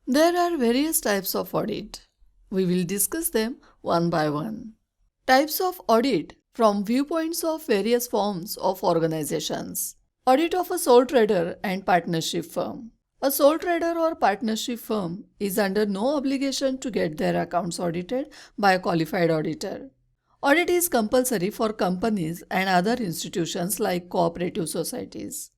There are various types of audit. We will discuss them one by one. Types of audit from viewpoints of various forms of organizations. Audit of a sole trader and partnership firm. A sole trader or partnership firm is under no obligation to get their accounts audited by a qualified auditor. Audit is compulsory for companies and other institutions like cooperative societies.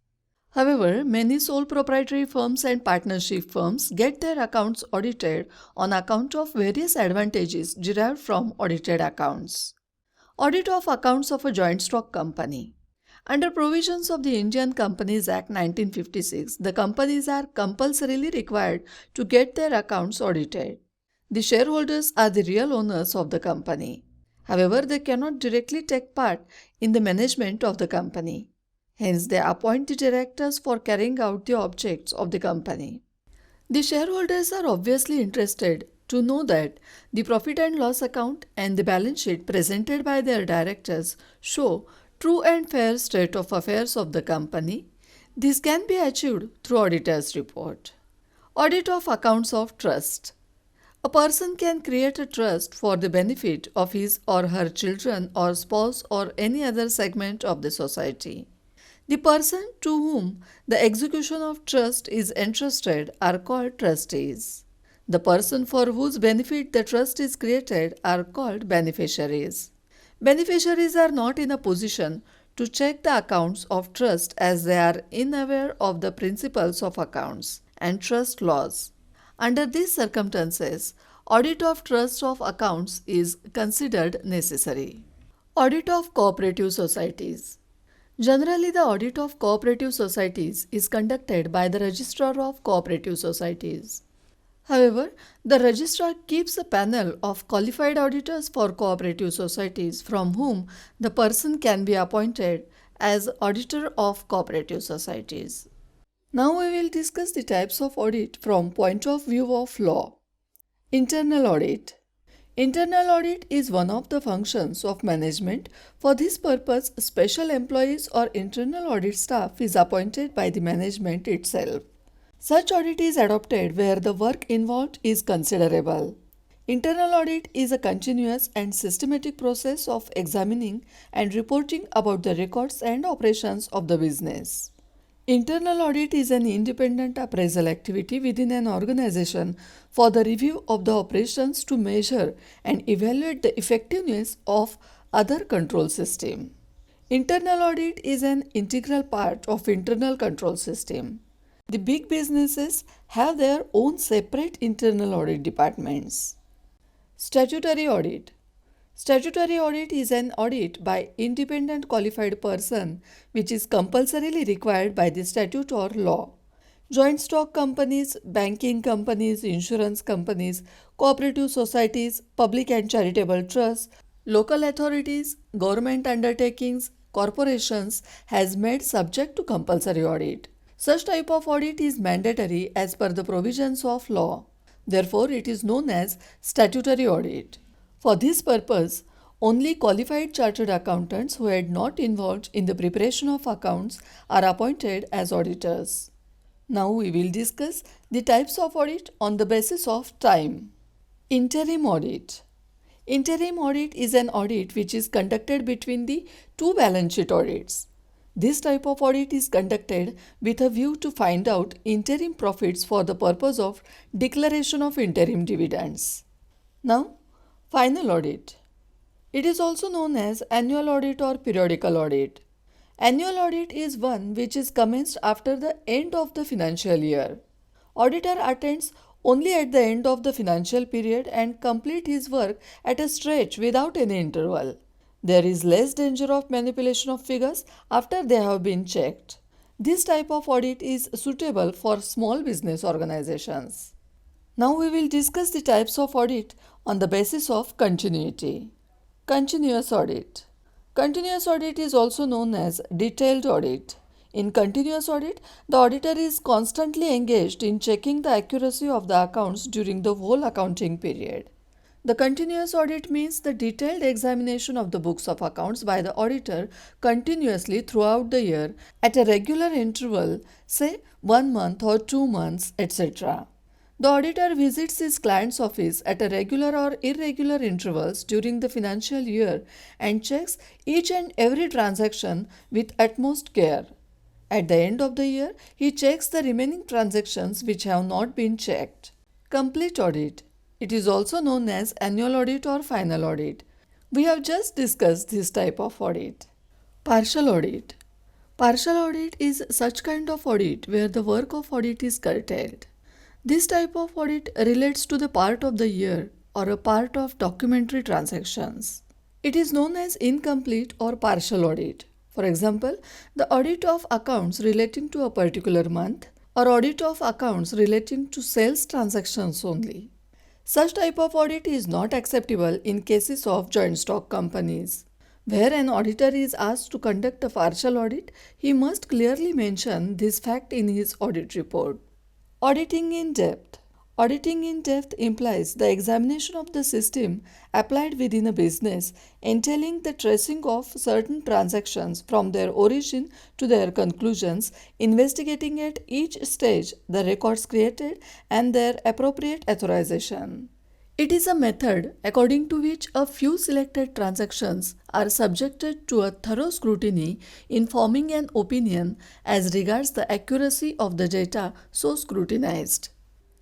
However, many sole proprietary firms and partnership firms get their accounts audited on account of various advantages derived from audited accounts. Audit of accounts of a joint stock company. Under provisions of the Indian Companies Act 1956, the companies are compulsorily required to get their accounts audited. The shareholders are the real owners of the company. However, they cannot directly take part in the management of the company. Hence, they appoint the directors for carrying out the objects of the company. The shareholders are obviously interested to know that the profit and loss account and the balance sheet presented by their directors show true and fair state of affairs of the company. This can be achieved through auditor's report. Audit of accounts of trust. A person can create a trust for the benefit of his or her children or spouse or any other segment of the society. The person to whom the execution of trust is entrusted are called trustees. The person for whose benefit the trust is created are called beneficiaries. Beneficiaries are not in a position to check the accounts of trust as they are unaware of the principles of accounts and trust laws. Under these circumstances, audit of trust of accounts is considered necessary. Audit of cooperative societies. Generally, the audit of cooperative societies is conducted by the Registrar of Cooperative Societies. However, the Registrar keeps a panel of qualified auditors for cooperative societies from whom the person can be appointed as Auditor of Cooperative Societies. Now we will discuss the types of audit from point of view of law. Internal audit. Internal audit is one of the functions of management. For this purpose, special employees or internal audit staff is appointed by the management itself. Such audit is adopted where the work involved is considerable. Internal audit is a continuous and systematic process of examining and reporting about the records and operations of the business. Internal audit is an independent appraisal activity within an organization for the review of the operations to measure and evaluate the effectiveness of other control system. Internal audit is an integral part of internal control system. The big businesses have their own separate internal audit departments. Statutory audit. Statutory audit is an audit by independent qualified person which is compulsorily required by the statute or law. Joint stock companies, banking companies, insurance companies, cooperative societies, public and charitable trusts, local authorities, government undertakings, corporations has made subject to compulsory audit. Such type of audit is mandatory as per the provisions of law. Therefore, it is known as statutory audit. For this purpose, only qualified chartered accountants who had not involved in the preparation of accounts are appointed as auditors. Now we will discuss the types of audit on the basis of time. Interim audit. Interim audit is an audit which is conducted between the two balance sheet audits. This type of audit is conducted with a view to find out interim profits for the purpose of declaration of interim dividends. Now, final audit. It is also known as annual audit or periodical audit. Annual audit is one which is commenced after the end of the financial year. Auditor attends only at the end of the financial period and complete his work at a stretch without any interval. There is less danger of manipulation of figures after they have been checked. This type of audit is suitable for small business organizations. Now we will discuss the types of audit on the basis of continuity. Continuous audit. Continuous audit is also known as detailed audit. In continuous audit, the auditor is constantly engaged in checking the accuracy of the accounts during the whole accounting period. The continuous audit means the detailed examination of the books of accounts by the auditor continuously throughout the year at a regular interval, say 1 month or 2 months, etc. The auditor visits his client's office at a regular or irregular intervals during the financial year and checks each and every transaction with utmost care. At the end of the year, he checks the remaining transactions which have not been checked. Complete audit. It is also known as annual audit or final audit. We have just discussed this type of audit. Partial audit. Partial audit is such kind of audit where the work of audit is curtailed. This type of audit relates to the part of the year or a part of documentary transactions. It is known as incomplete or partial audit. For example, the audit of accounts relating to a particular month or audit of accounts relating to sales transactions only. Such type of audit is not acceptable in cases of joint stock companies. Where an auditor is asked to conduct a partial audit, he must clearly mention this fact in his audit report. Auditing in depth. Auditing in depth implies the examination of the system applied within a business, entailing the tracing of certain transactions from their origin to their conclusions, investigating at each stage the records created and their appropriate authorization. It is a method according to which a few selected transactions are subjected to a thorough scrutiny in forming an opinion as regards the accuracy of the data so scrutinized.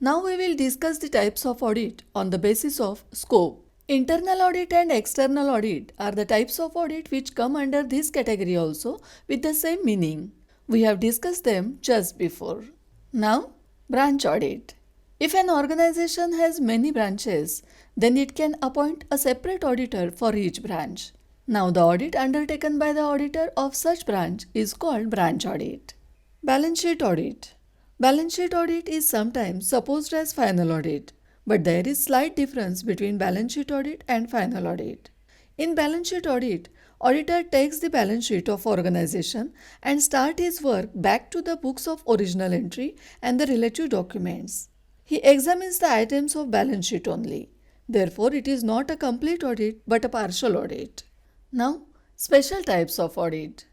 Now we will discuss the types of audit on the basis of scope. Internal audit and external audit are the types of audit which come under this category also with the same meaning. We have discussed them just before. Now, branch audit. If an organization has many branches, then it can appoint a separate auditor for each branch. Now, the audit undertaken by the auditor of such branch is called branch audit. Balance sheet audit. Balance sheet audit is sometimes supposed as final audit, but there is slight difference between balance sheet audit and final audit. In balance sheet audit, auditor takes the balance sheet of organization and start his work back to the books of original entry and the relative documents. He examines the items of balance sheet only. Therefore, it is not a complete audit but a partial audit. Now, special types of audit.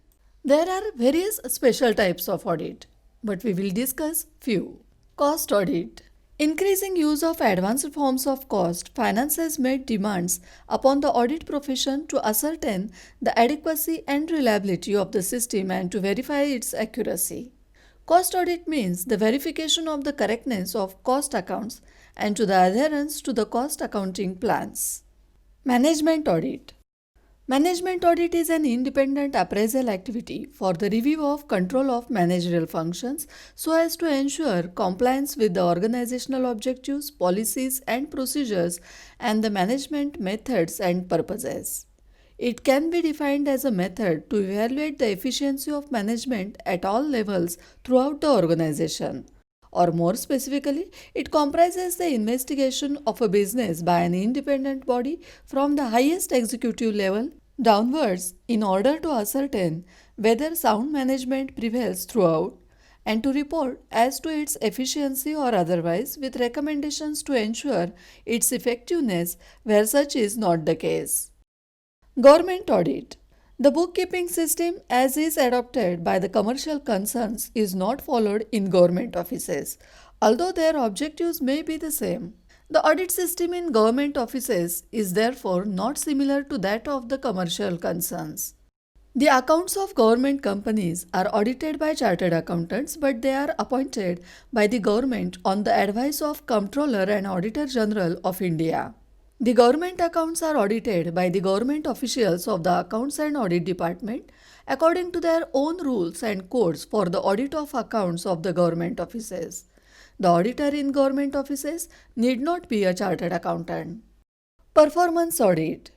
There are various special types of audit, but we will discuss few. Cost audit. Increasing use of advanced forms of cost, finance has made demands upon the audit profession to ascertain the adequacy and reliability of the system and to verify its accuracy. Cost audit means the verification of the correctness of cost accounts and to the adherence to the cost accounting plans. Management audit. Management audit is an independent appraisal activity for the review of control of managerial functions so as to ensure compliance with the organizational objectives, policies and procedures and the management methods and purposes. It can be defined as a method to evaluate the efficiency of management at all levels throughout the organization. Or more specifically, it comprises the investigation of a business by an independent body from the highest executive level downwards in order to ascertain whether sound management prevails throughout and to report as to its efficiency or otherwise with recommendations to ensure its effectiveness where such is not the case. Government audit. The bookkeeping system as is adopted by the commercial concerns is not followed in government offices, although their objectives may be the same. The audit system in government offices is therefore not similar to that of the commercial concerns. The accounts of government companies are audited by chartered accountants, but they are appointed by the government on the advice of Comptroller and Auditor General of India. The government accounts are audited by the government officials of the Accounts and Audit Department according to their own rules and codes for the audit of accounts of the government offices. The auditor in government offices need not be a chartered accountant. Performance audit.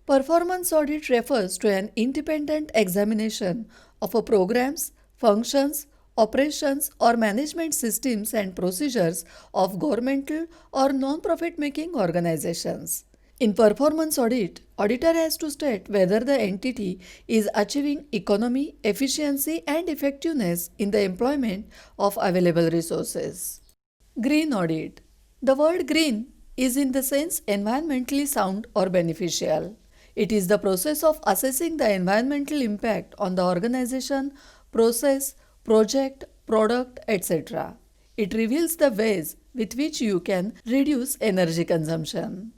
Performance audit refers to an independent examination of a program's functions, operations or management systems and procedures of governmental or non-profit making organizations. In performance audit, auditor has to state whether the entity is achieving economy, efficiency and effectiveness in the employment of available resources. Green audit. The word green is in the sense environmentally sound or beneficial. It is the process of assessing the environmental impact on the organization, process, project, product, etc. It reveals the ways with which you can reduce energy consumption.